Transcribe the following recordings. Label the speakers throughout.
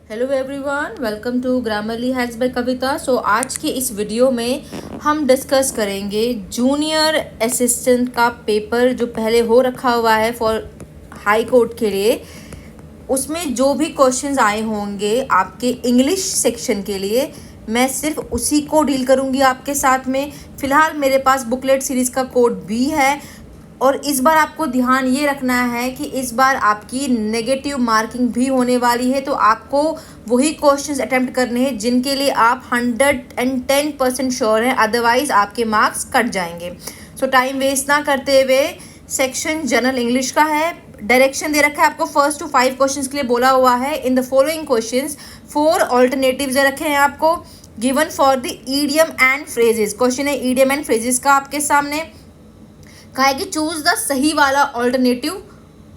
Speaker 1: Hello everyone, welcome to Grammarly hacks by Kavita. So आज के इस वीडियो में हम डिस्कस करेंगे जूनियर असिस्टेंट का पेपर जो पहले हो रखा हुआ है फॉर हाई कोर्ट के लिए। उसमें जो भी क्वेश्चंस आए होंगे आपके इंग्लिश सेक्शन के लिए, मैं सिर्फ उसी को डील करूंगी आपके साथ में। फ़िलहाल मेरे पास बुकलेट सीरीज़ का कोड भी है और इस बार आपको ध्यान ये रखना है कि इस बार आपकी नेगेटिव मार्किंग भी होने वाली है, तो आपको वही क्वेश्चंस अटेम्प्ट करने हैं जिनके लिए आप 110% श्योर हैं, अदरवाइज आपके मार्क्स कट जाएंगे। सो टाइम वेस्ट ना करते हुए सेक्शन जनरल इंग्लिश का है। डायरेक्शन दे रखा है आपको, 1 to 5 क्वेश्चंस के लिए बोला हुआ है। In the following questions 4 alternatives दे रखे हैं आपको, given for the idiom and phrases. Question है ईडियम एंड फ्रेजेस का आपके सामने। कहा है कि चूज द सही वाला ऑल्टरनेटिव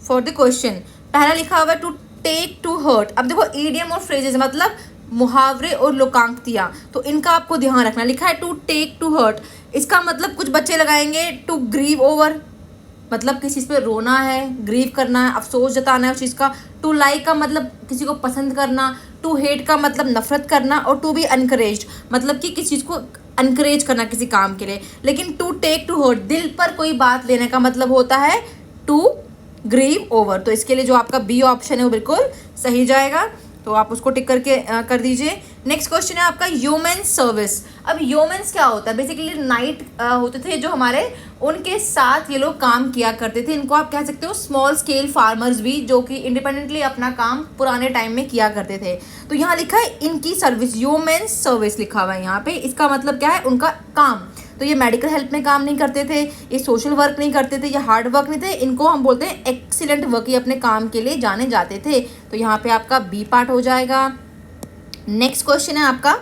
Speaker 1: फॉर द क्वेश्चन। पहला लिखा हुआ है टू टेक टू हर्ट। अब देखो ईडियम और फ्रेजेस मतलब मुहावरे और लोकांक्तियाँ, तो इनका आपको ध्यान रखना। लिखा है टू टेक टू हर्ट, इसका मतलब कुछ बच्चे लगाएंगे टू ग्रीव ओवर, मतलब किसी चीज़ पे रोना है, ग्रीव करना है, अफसोस जताना है उस चीज़ का। टू लाइक का मतलब किसी को पसंद करना, टू हेट का मतलब नफरत करना, और टू बी अनकरेज्ड मतलब कि किसी चीज़ को अनकरेज करना किसी काम के लिए। लेकिन टू टेक टू हर्ट दिल पर कोई बात लेने का मतलब होता है टू ग्रीव ओवर। तो इसके लिए जो आपका बी ऑप्शन है वो बिल्कुल सही जाएगा, तो आप उसको टिक करके कर दीजिए। नेक्स्ट क्वेश्चन है आपका ह्यूमन सर्विस। अब ह्यूमन्स क्या होता है? बेसिकली नाइट होते थे जो हमारे, उनके साथ ये लोग काम किया करते थे। इनको आप कह सकते हो स्मॉल स्केल फार्मर्स भी, जो कि इंडिपेंडेंटली अपना काम पुराने टाइम में किया करते थे। तो यहाँ लिखा है इनकी सर्विस, ह्यूमन सर्विस लिखा हुआ है यहाँ पे। इसका मतलब क्या है? उनका काम। तो ये मेडिकल हेल्प में काम नहीं करते थे, ये सोशल वर्क नहीं करते थे, ये हार्ड वर्क नहीं थे, इनको हम बोलते हैं एक्सीलेंट वर्क। ये अपने काम के लिए जाने जाते थे। तो यहाँ पे आपका बी पार्ट हो जाएगा। नेक्स्ट क्वेश्चन है आपका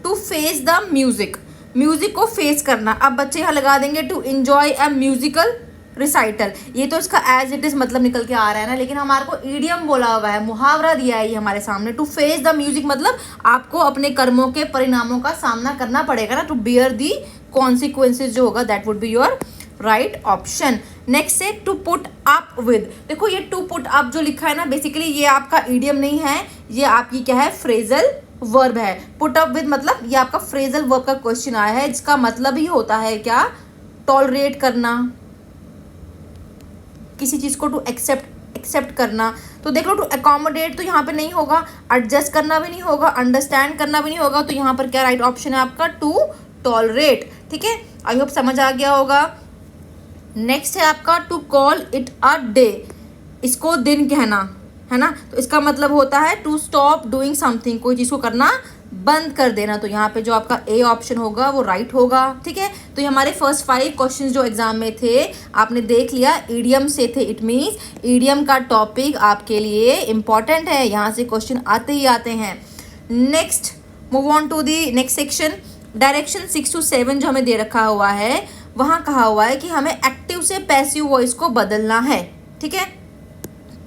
Speaker 1: to face the music. Music को फेस करना। अब बच्चे यहाँ लगा देंगे to enjoy a musical recital. ये तो इसका एज इट इज मतलब निकल के आ रहा है ना, लेकिन हमारे को ईडियम बोला हुआ है, मुहावरा दिया है ये हमारे सामने। टू फेस द म्यूजिक मतलब आपको अपने कर्मों के परिणामों का सामना करना पड़ेगा ना, टू बियर दी कॉन्सिक्वेंसेज जो होगा, that would be your right option. Next है टू पुट अप विद। देखो ये टू पुट अप जो लिखा है ना, बेसिकली ये आपका ईडियम नहीं है, ये आपकी क्या है? फ्रेजल वर्ब है। पुट अप विद मतलब ये आपका फ्रेजल वर्ब का क्वेश्चन आया है, जिसका मतलब ही होता है क्या? टॉलरेट करना, किसी चीज़ को टू एक्सेप्ट करना। तो देख लो टू अकोमोडेट तो यहाँ पे नहीं होगा, एडजस्ट करना भी नहीं होगा, अंडरस्टैंड करना भी नहीं होगा। तो यहाँ पर क्या राइट ऑप्शन है आपका? To tolerate. ठीक है, आई होप समझ आ गया होगा। नेक्स्ट है आपका to call it a day. इसको दिन कहना है ना, तो इसका मतलब होता है टू स्टॉप डूइंग समथिंग, कोई चीज़ को करना बंद कर देना। तो यहाँ पे जो आपका ए ऑप्शन होगा वो राइट होगा। ठीक है, तो ये हमारे फर्स्ट 5 क्वेश्चंस जो एग्जाम में थे आपने देख लिया, ईडियम से थे। इट मीन्स ईडियम का टॉपिक आपके लिए इंपॉर्टेंट है, यहाँ से क्वेश्चन आते ही आते हैं। Next move on to the next section. Direction 6 to 7 जो हमें दे रखा हुआ है, वहाँ कहा हुआ है कि हमें एक्टिव से पैसिव वॉइस को बदलना है। ठीक है,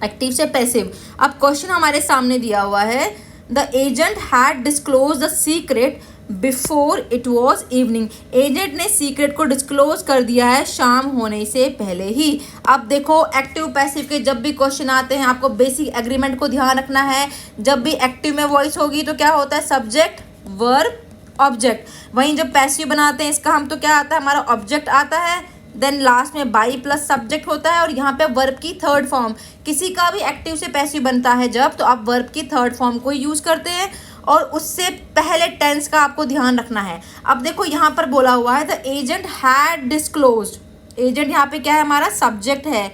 Speaker 1: एक्टिव से पैसिव। अब क्वेश्चन हमारे सामने दिया हुआ है, the agent had disclose the secret before it was evening. Agent ने सीक्रेट को डिस्क्लोज कर दिया है शाम होने से पहले ही। अब देखो एक्टिव पैसिव के जब भी क्वेश्चन आते हैं आपको बेसिक एग्रीमेंट को ध्यान रखना है। जब भी एक्टिव में वॉइस होगी तो क्या होता है? Subject verb object. वहीं जब पैसिव बनाते हैं इसका हम तो क्या आता है? हमारा ऑब्जेक्ट आता है, देन लास्ट में बाई प्लस सब्जेक्ट होता है, और यहाँ पे वर्ब की थर्ड फॉर्म। किसी का भी एक्टिव से पैसिव बनता है जब, तो आप वर्ब की थर्ड फॉर्म को यूज़ करते हैं, और उससे पहले टेंस का आपको ध्यान रखना है। अब देखो यहाँ पर बोला हुआ है the agent had disclosed. Agent यहाँ पे क्या है? हमारा सब्जेक्ट है।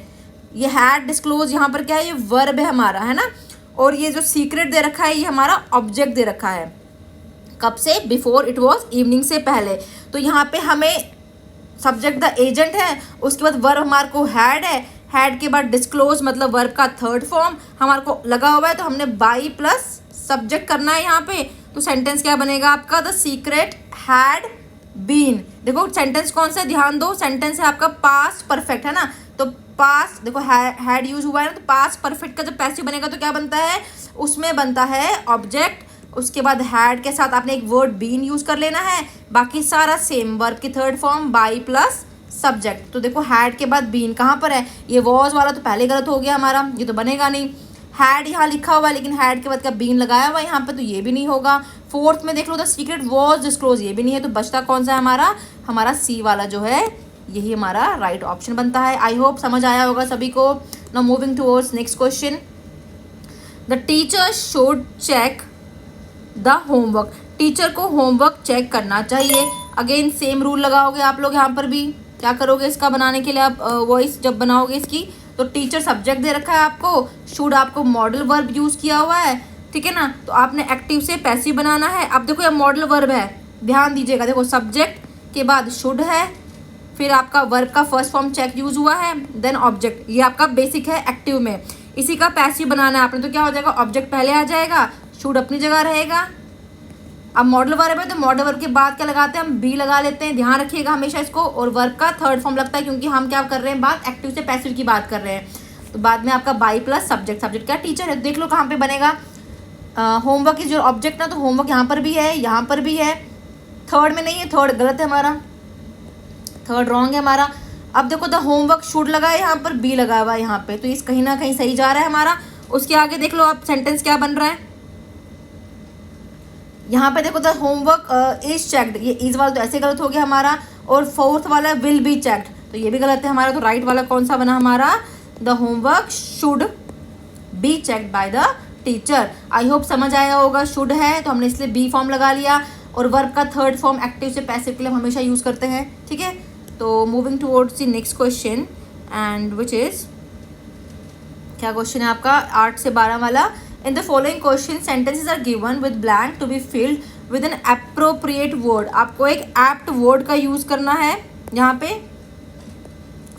Speaker 1: ये हैड डिस्क्लोज यहाँ पर क्या है? ये वर्ब है हमारा, है ना। और ये जो सीक्रेट दे रखा है ये हमारा ऑब्जेक्ट दे रखा है। कब से? बिफोर इट वॉज इवनिंग से पहले। तो यहाँ पे हमें सब्जेक्ट द एजेंट है, उसके बाद वर्ब हमारे को हैड है, हैड के बाद डिस्क्लोज मतलब वर्ब का थर्ड फॉर्म हमारे को लगा हुआ है, तो हमने बाई प्लस सब्जेक्ट करना है यहाँ पे। तो सेंटेंस क्या बनेगा आपका? The secret had been. देखो सेंटेंस कौन सा है? ध्यान दो, सेंटेंस है आपका पास्ट परफेक्ट, है ना। तो पास्ट देखो हैड यूज हुआ है ना, तो पास्ट परफेक्ट का जब पैसिव बनेगा तो क्या बनता है? उसमें बनता है ऑब्जेक्ट, उसके बाद हैड के साथ आपने एक वर्ड बीन यूज कर लेना है, बाकी सारा सेम वर्ब की third form by plus subject. तो देखो हैड के बाद बीन कहाँ पर है? ये वॉज वाला तो पहले गलत हो गया हमारा, ये तो बनेगा नहीं। हैड यहाँ लिखा हुआ है लेकिन हैड के बाद का बीन लगाया हुआ है यहाँ पे, तो ये भी नहीं होगा। फोर्थ में देख लो द सीक्रेट वॉज डिस्क्लोज, ये भी नहीं है। तो बचता कौन सा है हमारा सी वाला जो है, यही हमारा राइट ऑप्शन बनता है। आई होप समझ आया होगा सभी को। Now moving towards next question. The teacher should check the homework, teacher को होमवर्क चेक करना चाहिए। अगेन सेम रूल लगाओगे आप लोग यहाँ पर भी। क्या करोगे इसका बनाने के लिए आप वॉइस जब बनाओगे इसकी, तो टीचर सब्जेक्ट दे रखा है आपको, शुड आपको मॉडल वर्ब यूज़ किया हुआ है, ठीक है ना। तो आपने एक्टिव से पैसिव बनाना है। अब देखो ये मॉडल वर्ब है, ध्यान दीजिएगा। देखो सब्जेक्ट के बाद शुड है, फिर आपका वर्ब का फर्स्ट फॉर्म चेक यूज हुआ है, देन ऑब्जेक्ट। ये आपका बेसिक है एक्टिव में। इसी का पैसिव बनाना है आपने, तो क्या हो जाएगा, ऑब्जेक्ट पहले आ जाएगा, शुड अपनी जगह रहेगा। अब मॉडल वर्ब है तो मॉडल वर्ब के बाद क्या लगाते हैं हम, बी लगा लेते हैं, ध्यान रखिएगा हमेशा इसको। और वर्ब का थर्ड फॉर्म लगता है क्योंकि हम क्या कर रहे हैं, बात एक्टिव से पैसिव की बात कर रहे हैं। तो बाद में आपका बाई प्लस सब्जेक्ट, सब्जेक्ट क्या टीचर है। देख लो कहाँ पे बनेगा, होमवर्क की जो ऑब्जेक्ट ना, तो होमवर्क यहाँ पर भी है, यहाँ पर भी है, थर्ड में नहीं है, थर्ड गलत है हमारा, थर्ड रॉन्ग है हमारा। अब देखो द होमवर्क शुड लगा है यहाँ पर, बी लगा हुआ है यहाँ पे, तो इस कहीं ना कहीं सही जा रहा है हमारा। उसके आगे देख लो आप सेंटेंस क्या बन रहा है, यहाँ पे देखो द होमवर्क इज चेक्ड, ये इज वाला तो ऐसे गलत हो गया हमारा। और फोर्थ वाला विल बी चेक्ड, तो ये भी गलत है हमारा। तो राइट वाला कौन सा बना हमारा, the homework should be checked by the teacher. I hope समझ आया होगा। शुड है तो हमने इसलिए बी फॉर्म लगा लिया, और वर्ब का थर्ड फॉर्म एक्टिव से पैसिव के लिए हम हमेशा यूज़ करते हैं, ठीक है। तो moving towards the next question and which is, क्या क्वेश्चन है आपका 8 से 12 वाला। In the following question sentences are given with blank to be filled with an appropriate word. आपको एक एप्ट वर्ड का यूज़ करना है। यहाँ पे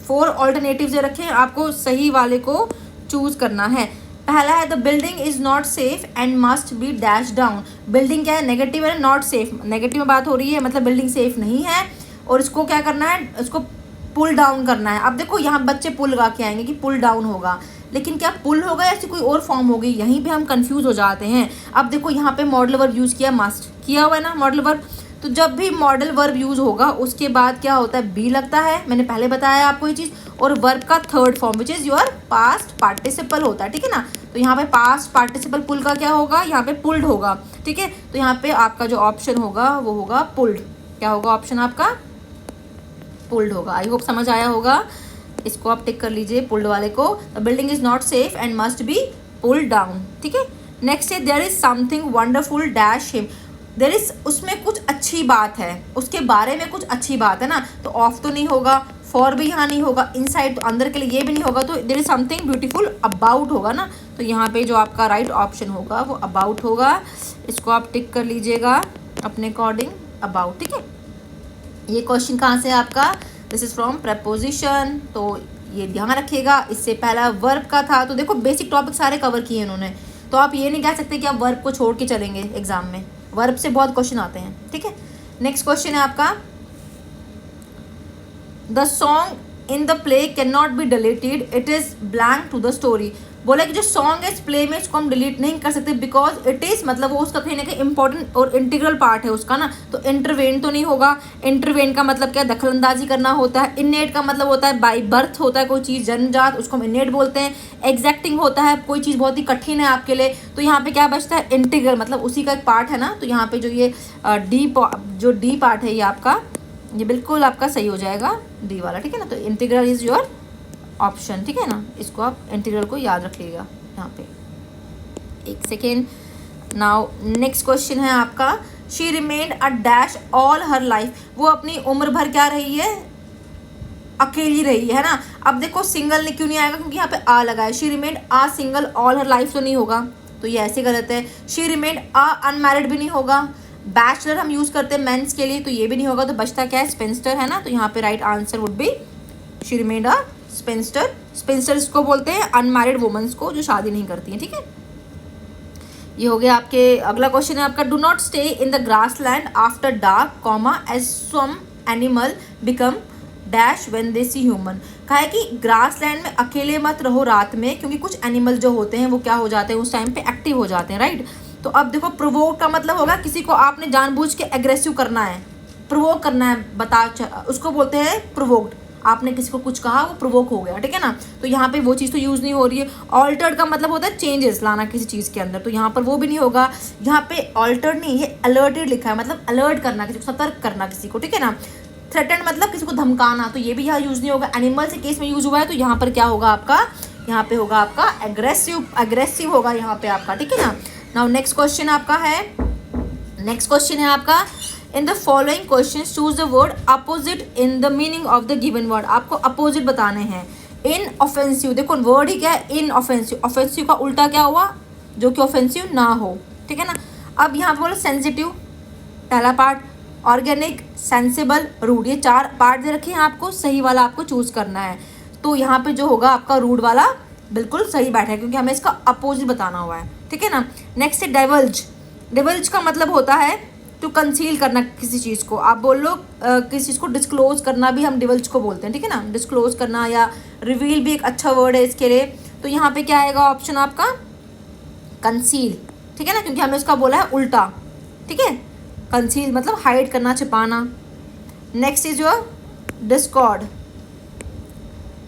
Speaker 1: 4 ऑल्टरनेटिव्स दे रखे हैं, आपको सही वाले को चूज़ करना है। पहला है the building is not safe and must B dash down. Building क्या है, नेगेटिव है, नॉट सेफ नेगेटिव में बात हो रही है, मतलब बिल्डिंग सेफ नहीं है, और इसको क्या करना है, इसको पुल डाउन करना है। अब देखो यहाँ बच्चे पुल लगा के आएंगे कि पुल डाउन होगा, लेकिन क्या पुल होगा या ऐसी कोई और फॉर्म होगी, यहीं पे हम कंफ्यूज हो जाते हैं। अब देखो यहाँ पे मॉडल वर्ब यूज़ किया, मस्ट किया हुआ है ना मॉडल वर्ब, तो जब भी मॉडल वर्ब यूज़ होगा उसके बाद क्या होता है, बी लगता है, मैंने पहले बताया आपको ये चीज़। और वर्ब का third form which is your past participle होता है, ठीक है ना। तो यहाँ पे पास्ट पार्टिसिपल पुल का क्या होगा, यहाँ पे पुल्ड होगा, ठीक है। तो यहाँ पे आपका जो ऑप्शन होगा वो होगा पुल्ड। क्या होगा ऑप्शन आपका, पुल्ड होगा। आई होप समझ आया होगा। इसको आप टिक कर लीजिए पुल्ड वाले को। The building is not safe and must be pulled down, ठीक है। नेक्स्ट है there is something wonderful dash him. There is, उसमें कुछ अच्छी बात है, उसके बारे में कुछ अच्छी बात है ना, तो ऑफ तो नहीं होगा, फॉर भी यहाँ नहीं होगा, इनसाइड तो अंदर के लिए ये भी नहीं होगा, तो there is something beautiful about होगा ना। तो यहाँ पे जो आपका राइट ऑप्शन होगा वो अबाउट होगा। इसको आप टिक कर लीजिएगा अपने अकॉर्डिंग, अबाउट, ठीक है। ये क्वेश्चन कहाँ से है आपका, दिस इज फ्रॉम प्रपोजिशन, तो ये ध्यान रखिएगा। इससे पहला वर्ब का था, तो देखो बेसिक टॉपिक सारे कवर किए इन्होंने, तो आप ये नहीं कह सकते कि आप वर्ब को छोड़ के चलेंगे एग्जाम में, वर्ब से बहुत क्वेश्चन आते हैं, ठीक है। नेक्स्ट क्वेश्चन है आपका, the song in the play can not be deleted, it is blank to the story. बोला कि जो सॉन्ग है इस प्ले में, इसको हम डिलीट नहीं कर सकते बिकॉज इट इज़, मतलब वो उसका कहीं ना कहीं इंपॉर्टेंट और इंटीग्रल पार्ट है उसका ना। तो इंटरवेन तो नहीं होगा, इंटरवेन का मतलब क्या, दखलंदाजी करना होता है। इनेट का मतलब होता है बाई बर्थ होता है कोई चीज़, जन्मजात, उसको हम इनेट बोलते हैं। एग्जैक्टिंग होता है कोई चीज़ बहुत ही कठिन है आपके लिए, तो यहाँ पे क्या बचता है, इंटीग्रल, मतलब उसी का एक पार्ट है ना। तो यहाँ पे जो ये डी पार्ट है ये आपका, ये बिल्कुल आपका सही हो जाएगा, डी वाला, ठीक है ना। तो इंटीग्रल इज योर ऑप्शन, ठीक है ना। इसको आप इंटीग्रल को याद रखिएगा यहाँ पे। एक सेकेंड। नाउ नेक्स्ट क्वेश्चन है आपका, she remained a dash all her life. वो अपनी उम्र भर क्या रही है, अकेली रही है ना। अब देखो सिंगल ने क्यों नहीं आएगा, क्योंकि यहाँ पे आ लगा है। She remained a single all her life तो नहीं होगा, तो ये ऐसे गलत है। शी रिमेन्ड अ अनमैरिड भी नहीं होगा। बैचलर हम यूज़ करते हैं मेंस के लिए, तो ये भी नहीं होगा। तो बचता क्या है, स्पेंस्टर है ना। तो यहाँ पे right answer would be she remained a spinster. Spinster को बोलते हैं अनमैरिड वुमेन्स को जो शादी नहीं करती हैं, ठीक है। ये हो गया आपके। अगला क्वेश्चन है आपका, do not stay in the grassland after dark comma as some animal become dash when they see human. कहा है कि ग्रास लैंड में अकेले मत रहो रात में, क्योंकि कुछ एनिमल जो होते हैं वो क्या हो जाते हैं, उस टाइम पे एक्टिव हो जाते हैं, राइट। तो अब देखो प्रोवोक का मतलब होगा किसी को आपने जानबूझ के एग्रेसिव करना है, प्रोवोक करना है, उसको बोलते हैं प्रोवोक्ड। आपने किसी को कुछ कहा, वो प्रोवोक हो गया, ठीक है ना। तो यहाँ पे वो चीज़ तो यूज़ नहीं हो रही है। ऑल्टर्ड का मतलब होता है चेंजेस लाना किसी चीज़ के अंदर, तो यहाँ पर वो भी नहीं होगा। यहाँ पे ऑल्टर्ड नहीं, ये अलर्टेड लिखा है, मतलब अलर्ट करना, किसी को सतर्क करना किसी को, ठीक है ना। थ्रेटन मतलब किसी को धमकाना, तो ये भी यहाँ यूज़ नहीं होगा। एनिमल से केस में यूज़ हुआ है, तो यहाँ पर क्या होगा आपका, यहाँ पे होगा आपका एग्रेसिव होगा यहाँ पे आपका, ठीक है ना। नाउ नेक्स्ट क्वेश्चन आपका है, नेक्स्ट क्वेश्चन है आपका, इन the following question choose the word opposite in the meaning of the given word. आपको अपोजिट बताने हैं। इन ऑफेंसिव, देखो वर्ड ही क्या है, इन ऑफेंसिव। ऑफेंसिव का उल्टा क्या हुआ, जो कि ऑफेंसिव ना हो, ठीक है ना। अब यहाँ पे बोलो सेंसिटिव, पहला पार्ट, ऑर्गेनिक, सेंसिबल, रूड, ये 4 पार्ट दे रखे हैं आपको, सही वाला आपको चूज करना है। तो यहाँ पे जो होगा आपका रूड वाला बिल्कुल सही बैठा है, क्योंकि हमें इसका अपोजिट बताना हुआ है, ठीक है ना। नेक्स्ट है डाइवल्ज। डिवल्ज का मतलब होता है टू कंसील करना किसी चीज़ को। आप बोल लो किसी चीज़ को डिस्क्लोज करना भी हम डिवल्ज को बोलते हैं, ठीक है ना। डिस्क्लोज करना या रिवील भी एक अच्छा वर्ड है इसके लिए। तो यहाँ पे क्या आएगा ऑप्शन आपका, कंसील, ठीक है ना, क्योंकि हमें उसका बोला है उल्टा, ठीक है। कंसील मतलब हाइड करना, छिपाना। Next is your Discord.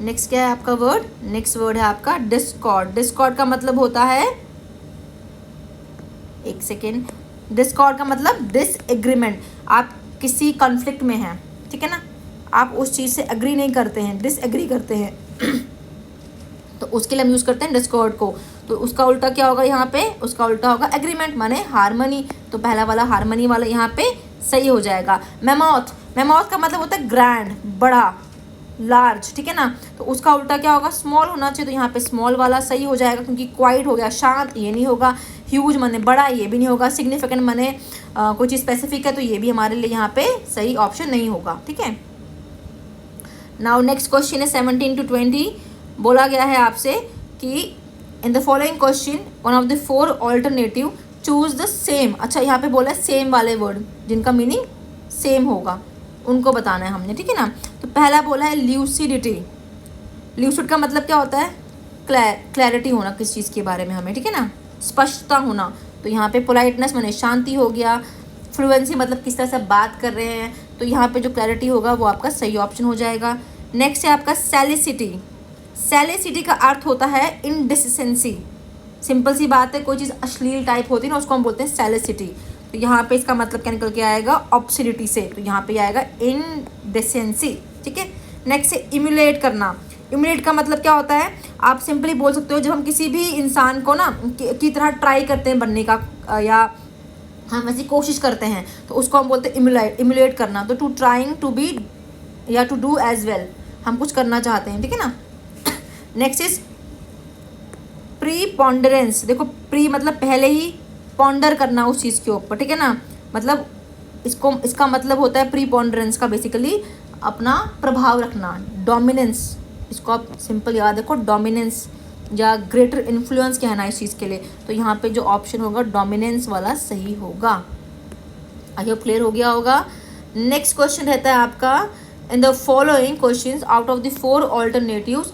Speaker 1: Next क्या है आपका वर्ड, नेक्स्ट वर्ड है आपका डिस्कॉर्ड। डिस्कॉर्ड का मतलब होता है, एक सेकेंड, डिस्कॉर्ड का मतलब डिसएग्रीमेंट। आप किसी कॉन्फ्लिक्ट में हैं, ठीक है ना, आप उस चीज़ से एग्री नहीं करते हैं, डिसएग्री करते हैं तो उसके लिए हम यूज़ करते हैं डिस्कॉर्ड को। तो उसका उल्टा क्या होगा यहाँ पे, उसका उल्टा होगा एग्रीमेंट, माने हारमनी। तो पहला वाला हारमनी वाला यहाँ पे सही हो जाएगा। मेमोथ, मेमोथ का मतलब होता है ग्रैंड, बड़ा, लार्ज, ठीक है ना। तो उसका उल्टा क्या होगा, स्मॉल होना चाहिए, तो यहाँ पे स्मॉल वाला सही हो जाएगा, क्योंकि क्वाइट हो गया, शांत, ये नहीं होगा। ह्यूज माने बड़ा, ये भी नहीं होगा। सिग्निफिकेंट माने कोई चीज़ स्पेसिफिक है, तो ये भी हमारे लिए यहाँ पे सही ऑप्शन नहीं होगा, ठीक है। नाउ नेक्स्ट क्वेश्चन है 17 to 20। बोला गया है आपसे कि इन the following question one of the 4 alternative choose the same. अच्छा, यहाँ पे बोला है सेम वाले वर्ड जिनका मीनिंग सेम होगा, उनको बताना है हमने, ठीक है ना। तो पहला बोला है ल्यूसिडिटी। ल्यूसिड का मतलब क्या होता है, क्लैरिटी होना किस चीज़ के बारे में हमें, ठीक है ना, स्पष्टता होना। तो यहाँ पे पोलाइटनेस माने शांति हो गया। फ्लुएंसी मतलब किस तरह से बात कर रहे हैं, तो यहाँ पे जो क्लैरिटी होगा वो आपका सही ऑप्शन हो जाएगा। नेक्स्ट है आपका सैलिसिटी। सैलिसिटी का अर्थ होता है इनडिसेंसी। सिंपल सी बात है, कोई चीज़ अश्लील टाइप होती है ना, उसको हम बोलते हैं सैलिसिटी। तो यहाँ पे इसका मतलब क्या निकल के आएगा, ऑब्सिडिटी से, तो यहाँ पे आएगा इनडिसेंसी, ठीक है। नेक्स्ट है इम्यूलेट करना। इम्यूलेट का मतलब क्या होता है, आप सिंपली बोल सकते हो जब हम किसी भी इंसान को ना की तरह ट्राई करते हैं बनने का, या हम ऐसी कोशिश करते हैं, तो उसको हम बोलते हैं इम्यूलेट करना। तो टू ट्राइंग टू बी या टू डू एज वेल, हम कुछ करना चाहते हैं, ठीक है ना। Next is preponderance. देखो प्री मतलब पहले ही, पॉन्डर करना उस चीज़ के ऊपर, ठीक है ना, मतलब इसका मतलब होता है प्रीपोंडरेंस का बेसिकली अपना प्रभाव रखना, डोमिनेंस। इसको आप सिंपल याद रखो, डोमिनेंस या ग्रेटर इन्फ्लुएंस कहना है इस चीज़ के लिए। तो यहाँ पे जो ऑप्शन होगा डोमिनेंस वाला सही होगा। आई होप क्लियर हो गया होगा। नेक्स्ट क्वेश्चन रहता है आपका, इन the following questions out of the 4 alternatives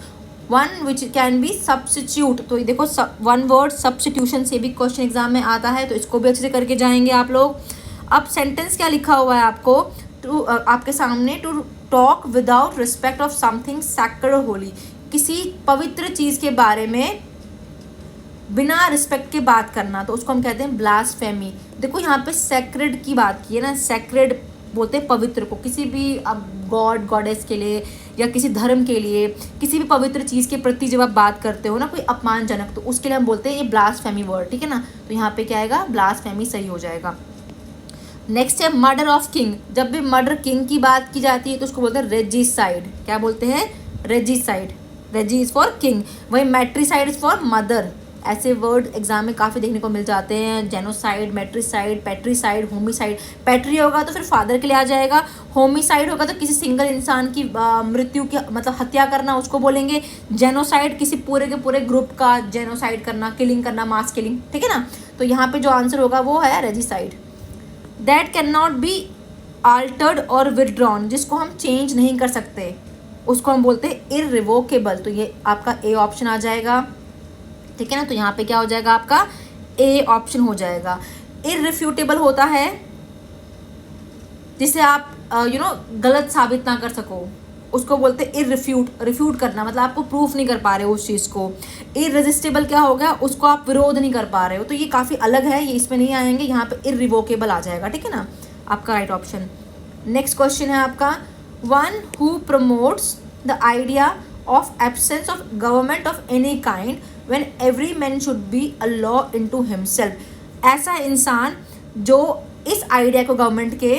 Speaker 1: one which can be substitute. तो ये देखो वन वर्ड सब्स्टिट्यूशन से भी क्वेश्चन एग्जाम में आता है, तो इसको भी अच्छे से करके जाएंगे आप लोग। अब सेंटेंस क्या लिखा हुआ है आपको, टू आपके सामने, to talk without respect of something sacred holy. किसी पवित्र चीज़ के बारे में बिना रिस्पेक्ट के बात करना, तो उसको हम कहते हैं ब्लास्फेमी। देखो यहाँ पे सैक्रेड की बात की है ना, सैक्रेड बोलते हैं पवित्र को, किसी भी अब गॉड गॉडेस के लिए या किसी धर्म के लिए, किसी भी पवित्र चीज़ के प्रति जब आप बात करते हो ना कोई अपमानजनक, तो उसके लिए हम बोलते हैं ये ब्लास्फेमी वर्ड, ठीक है ना। तो यहाँ पे क्या आएगा, ब्लास्फेमी सही हो जाएगा। नेक्स्ट है मर्डर ऑफ किंग। जब भी मर्डर किंग की बात की जाती है तो उसको बोलते हैं रेजिसाइड। क्या बोलते हैं, रेजिसाइड। रेजी इज फॉर किंग, वही मैट्रिसाइड इज फॉर मदर। ऐसे वर्ड एग्जाम में काफ़ी देखने को मिल जाते हैं, जेनोसाइड, मैट्रिसाइड, पैट्रीसाइड, होमिसाइड। पैट्री होगा तो फिर फादर के लिए आ जाएगा, होमिसाइड होगा तो किसी सिंगल इंसान की मृत्यु की मतलब हत्या करना, उसको बोलेंगे। जेनोसाइड किसी पूरे के पूरे ग्रुप का जेनोसाइड करना, किलिंग करना, मास किलिंग, ठीक है ना। तो यहाँ पे जो आंसर होगा वो है regicide. That can not B altered और विदड्रॉन, जिसको हम चेंज नहीं कर सकते उसको हम बोलते हैं इररिवोकेबल। तो ये आपका ए ऑप्शन आ जाएगा, ठीक है ना। तो यहाँ पे क्या हो जाएगा, आपका ए ऑप्शन हो जाएगा। इररिफ्यूटेबल होता है जिसे आप गलत साबित ना कर सको, उसको बोलते हैं रिफ्यूट करना, मतलब आपको प्रूफ नहीं कर पा रहे हो उस चीज़ को। इररेजिस्टेबल क्या हो गया, उसको आप विरोध नहीं कर पा रहे हो, तो ये काफ़ी अलग है, ये इसमें नहीं आएंगे, यहाँ पे इररिवोकेबल आ जाएगा, ठीक है ना, आपका राइट ऑप्शन। नेक्स्ट क्वेश्चन है आपका, one who promotes the idea of absence of government of any kind when every man should be a law into himself. ऐसा इंसान जो इस आइडिया को गवर्नमेंट के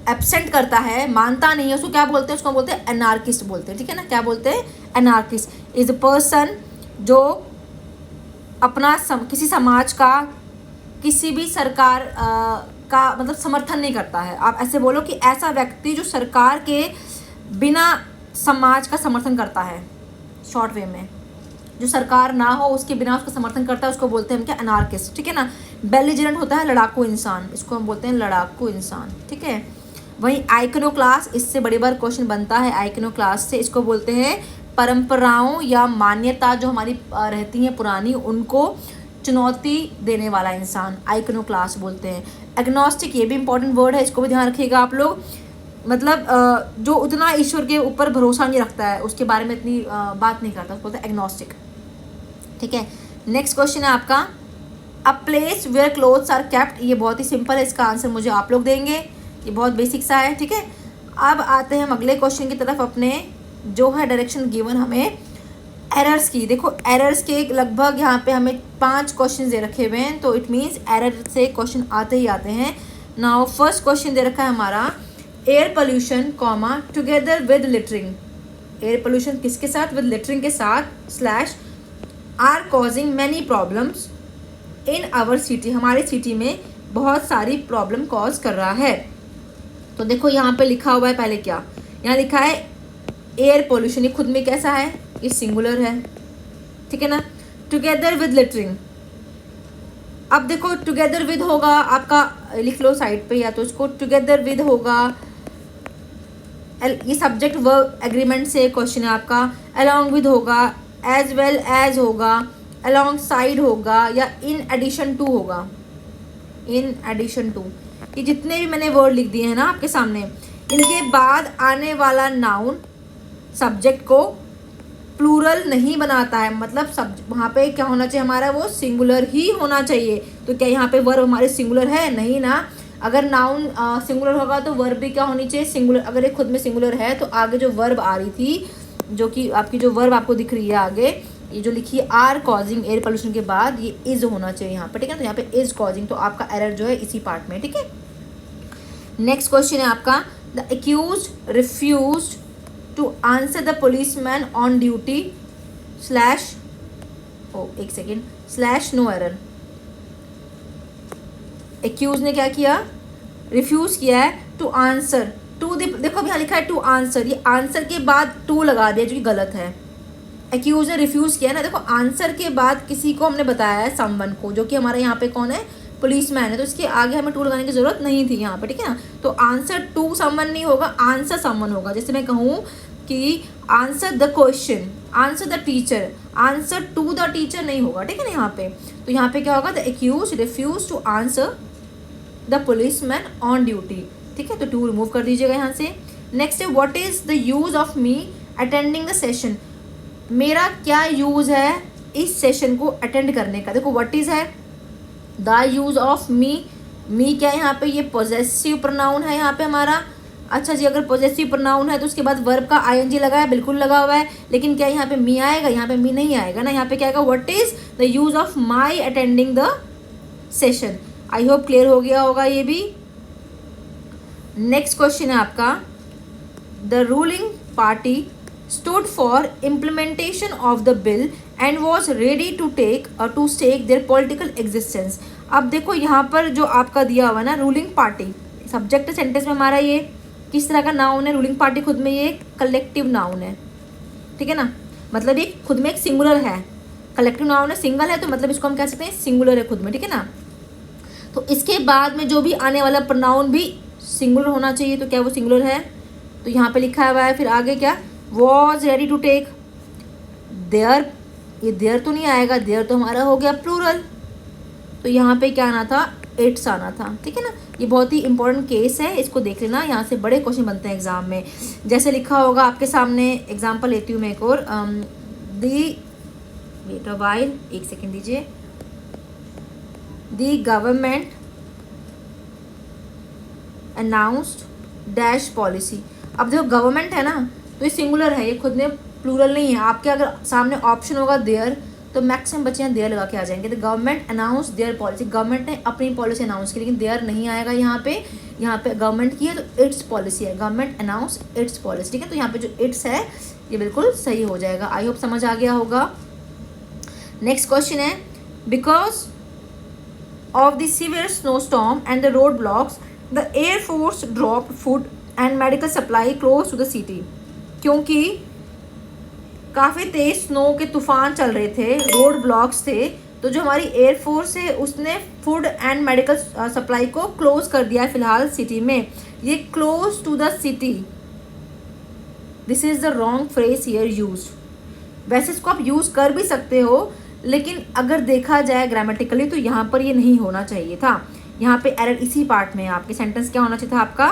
Speaker 1: एब्सेंट करता है, मानता नहीं है, उसको क्या बोलते हैं, उसको बोलते हैं एनार्किस्ट बोलते हैं, ठीक है ना, क्या बोलते हैं, एनार्किस्ट इज अ पर्सन जो अपना किसी समाज का, किसी भी सरकार का मतलब समर्थन नहीं करता है। आप ऐसे बोलो कि ऐसा व्यक्ति जो सरकार के बिना समाज का समर्थन करता है, शॉर्ट वे में जो सरकार ना हो उसके बिना उसका समर्थन करता है, उसको बोलते हैं हम क्या, एनार्किस्ट, ठीक है ना। बेलिजरेंट होता है लड़ाकू इंसान, इसको हम बोलते हैं लड़ाकू इंसान, ठीक है। वहीं आइकनोक्लास, इससे बड़ी बार क्वेश्चन बनता है आइकनोक्लास से, इसको बोलते हैं परंपराओं या मान्यता जो हमारी रहती हैं पुरानी, उनको चुनौती देने वाला इंसान आइकनोक्लास बोलते हैं। एग्नोस्टिक, ये भी इंपॉर्टेंट वर्ड है, इसको भी ध्यान रखिएगा आप लोग, मतलब जो उतना ईश्वर के ऊपर भरोसा नहीं रखता है, उसके बारे में इतनी बात नहीं करता, उसको बोलते हैं एग्नोस्टिक, ठीक है। नेक्स्ट क्वेश्चन है आपका, a place where clothes are kept. ये बहुत ही सिंपल है, इसका आंसर मुझे आप लोग देंगे, ये बहुत बेसिक सा है, ठीक है। अब आते हैं हम अगले क्वेश्चन की तरफ अपने, जो है डायरेक्शन गिवन हमें एरर्स की। देखो एरर्स के लगभग यहाँ पे हमें 5 क्वेश्चन दे रखे हुए हैं, तो इट मीन्स एरर से क्वेश्चन आते ही आते हैं। नाउ फर्स्ट क्वेश्चन दे रखा है हमारा, air pollution comma together with littering. Air pollution किसके साथ, विद लिटरिंग के साथ, slash are causing many problems in our city. हमारी सिटी में बहुत सारी प्रॉब्लम कॉज कर रहा है। तो देखो यहाँ पे लिखा हुआ है, पहले क्या यहाँ लिखा है, एयर पोल्यूशन, ये खुद में कैसा है, ये सिंगुलर है, ठीक है ना। टुगेदर विद लिटरिंग, अब देखो टुगेदर विद होगा आपका, लिख लो साइड पे, या तो इसको टुगेदर विद होगा, ये सब्जेक्ट वर्ब एग्रीमेंट से क्वेश्चन है आपका, अलॉन्ग विद होगा, एज वेल एज होगा, अलॉन्ग साइड होगा, या इन एडिशन टू होगा, इन एडिशन टू। ये जितने भी मैंने वर्ड लिख दिए हैं ना आपके सामने, इनके बाद आने वाला नाउन सब्जेक्ट को प्लूरल नहीं बनाता है, मतलब सब वहाँ पे क्या होना चाहिए हमारा, वो सिंगुलर ही होना चाहिए। तो क्या यहाँ पे वर्ब हमारे सिंगुलर है, नहीं ना। अगर नाउन सिंगुलर होगा तो वर्ब भी क्या होनी चाहिए, सिंगुलर। अगर ये खुद में सिंगुलर है तो आगे जो वर्ब आ रही थी, जो कि आपकी जो वर्ब आपको दिख रही है आगे, ये जो लिखी है आर कॉजिंग एयर पोल्यूशन के बाद, ये इज होना चाहिए यहाँ पे, ठीक है। तो यहाँ पे इज कॉजिंग, तो आपका एरर जो है इसी पार्ट में, ठीक है। नेक्स्ट क्वेश्चन है आपका, the accused refused to answer the policeman on duty slash, एक second, slash no error. Accused ने क्या किया, रिफ्यूज किया है टू आंसर टू द, देखो अभी यहाँ लिखा है टू आंसर, ये आंसर के बाद टू लगा दिया जो कि गलत है। एक्यूज ने रिफ्यूज किया ना, देखो आंसर के बाद किसी को हमने बताया है, समवन को, जो कि हमारे यहाँ पे कौन है, पुलिसमैन है, तो इसके आगे हमें टू लगाने की जरूरत नहीं थी यहाँ पे, ठीक है ना। तो आंसर टू समवन नहीं होगा, आंसर समवन होगा। जैसे मैं कहूँ कि answer the question, answer the teacher, answer to the teacher नहीं होगा, ठीक है ना यहाँ पे। तो यहाँ पे क्या होगा, the accuse refuse to answer the policeman on duty, ठीक है। तो टू रिमूव कर दीजिएगा यहाँ से। नेक्स्ट है, what is the use of me attending the session. मेरा क्या यूज है इस सेशन को अटेंड करने का। देखो व्हाट इज है, द यूज ऑफ मी, मी क्या है यहाँ पे, ये पॉजेसिव प्रोनाउन है यहाँ पे हमारा। अच्छा जी, अगर पॉजेसिव प्रोनाउन है तो उसके बाद वर्ब का आईएनजी लगा है, बिल्कुल लगा हुआ है, लेकिन क्या यहाँ पे मी आएगा, यहाँ पे मी नहीं आएगा ना। यहाँ पे क्या आएगा, what is the use of my attending the session. I hope clear हो गया होगा ये भी। नेक्स्ट क्वेश्चन है आपका, the ruling party stood for implementation of the bill and was ready to stake their political existence। अब देखो यहाँ पर जो आपका दिया हुआ ना, रूलिंग पार्टी, सब्जेक्ट सेंटेंस में हमारा ये किस तरह का नाउन है, रूलिंग पार्टी खुद में ये कलेक्टिव नाउन है, ठीक है ना। मतलब ये खुद में एक सिंगुलर है, कलेक्टिव नाउन है, सिंगल है, तो मतलब इसको हम कह सकते हैं सिंगुलर है खुद में, ठीक है ना। तो इसके बाद में जो भी आने वाला प्रोनाउन भी सिंगुलर होना चाहिए, तो क्या वो सिंगुलर है, तो यहाँ पे लिखा हुआ है। फिर आगे क्या, was ready to take there, ये देयर तो नहीं आएगा, देयर तो हमारा हो गया प्लूरल, तो यहाँ पे क्या आना था, इट्स आना था, ठीक है ना। ये बहुत ही इंपॉर्टेंट केस है, इसको देख लेना, यहाँ से बड़े क्वेश्चन बनते हैं एग्जाम में। जैसे लिखा होगा आपके सामने, एग्जाम्पल लेती हूँ मैं एक और, दी वेट अ वाइल, एक सेकेंड दीजिए। दी गवर्नमेंट अनाउंस्ड डैश पॉलिसी। अब जो गवर्नमेंट है ना, तो ये सिंगुलर है, ये खुद में प्लूरल नहीं है। आपके अगर सामने ऑप्शन होगा देयर, तो मैक्सिमम बच्चे यहाँ देयर लगा के आ जाएंगे। तो government announce their policy, government ने अपनी पॉलिसी अनाउंस की, लेकिन देयर नहीं आएगा यहाँ पे। यहाँ पे गवर्नमेंट की है तो इट्स पॉलिसी है, गवर्नमेंट अनाउंस इट्स पॉलिसी, ठीक है। तो यहाँ पे जो इट्स है ये बिल्कुल सही हो जाएगा। आई होप समझ आ गया होगा। नेक्स्ट क्वेश्चन है, because of the severe snowstorm and the roadblocks, the Air Force dropped food and medical supply close to the city. क्योंकि काफ़ी तेज स्नो के तूफान चल रहे थे, रोड ब्लॉक्स थे, तो जो हमारी एयर फोर्स है उसने फूड एंड मेडिकल सप्लाई को क्लोज कर दिया है फिलहाल सिटी में। ये close to the city, this is the wrong phrase here use. वैसे इसको आप यूज़ कर भी सकते हो, लेकिन अगर देखा जाए ग्रामेटिकली तो यहाँ पर ये नहीं होना चाहिए था। यहाँ पे एरर इसी पार्ट में है। आपके सेंटेंस क्या होना चाहिए था आपका,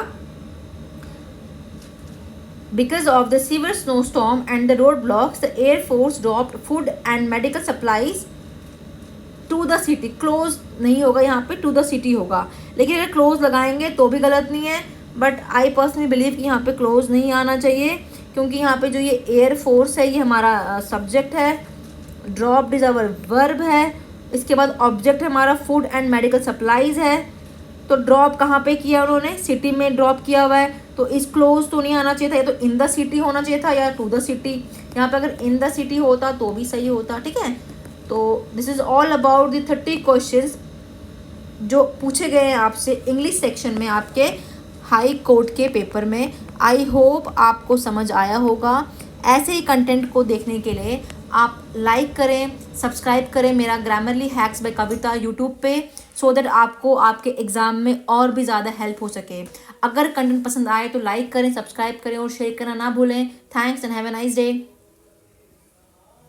Speaker 1: because of the severe snowstorm and the road blocks the air force dropped food and medical supplies to the city. Close नहीं होगा यहाँ पे, टू द सिटी होगा, लेकिन अगर क्लोज लगाएंगे तो भी गलत नहीं है। बट आई पर्सनली बिलीव कि यहाँ पे क्लोज नहीं आना चाहिए, क्योंकि यहाँ पे जो ये एयर फोर्स है ये हमारा सब्जेक्ट है, ड्रॉप्ड इज अवर वर्ब है, इसके बाद ऑब्जेक्ट हमारा फूड एंड मेडिकल सप्लाईज है। तो ड्रॉप कहाँ पे किया उन्होंने, सिटी में ड्रॉप किया हुआ है, तो इस क्लोज तो नहीं आना चाहिए था, या तो इन द सिटी होना चाहिए था या टू द सिटी। यहाँ पे अगर इन द सिटी होता तो भी सही होता, ठीक है। तो this is all about the 30 questions जो पूछे गए हैं आपसे इंग्लिश सेक्शन में आपके हाई कोर्ट के पेपर में। आई होप आपको समझ आया होगा। ऐसे ही कंटेंट को देखने के लिए आप लाइक करें, सब्सक्राइब करें मेरा Grammarly hacks by Kavita YouTube पे, सो दैट आपको आपके एग्ज़ाम में और भी ज़्यादा हेल्प हो सके। अगर कंटेंट पसंद आए तो लाइक करें, सब्सक्राइब करें और शेयर करना ना भूलें। Thanks and have a nice day.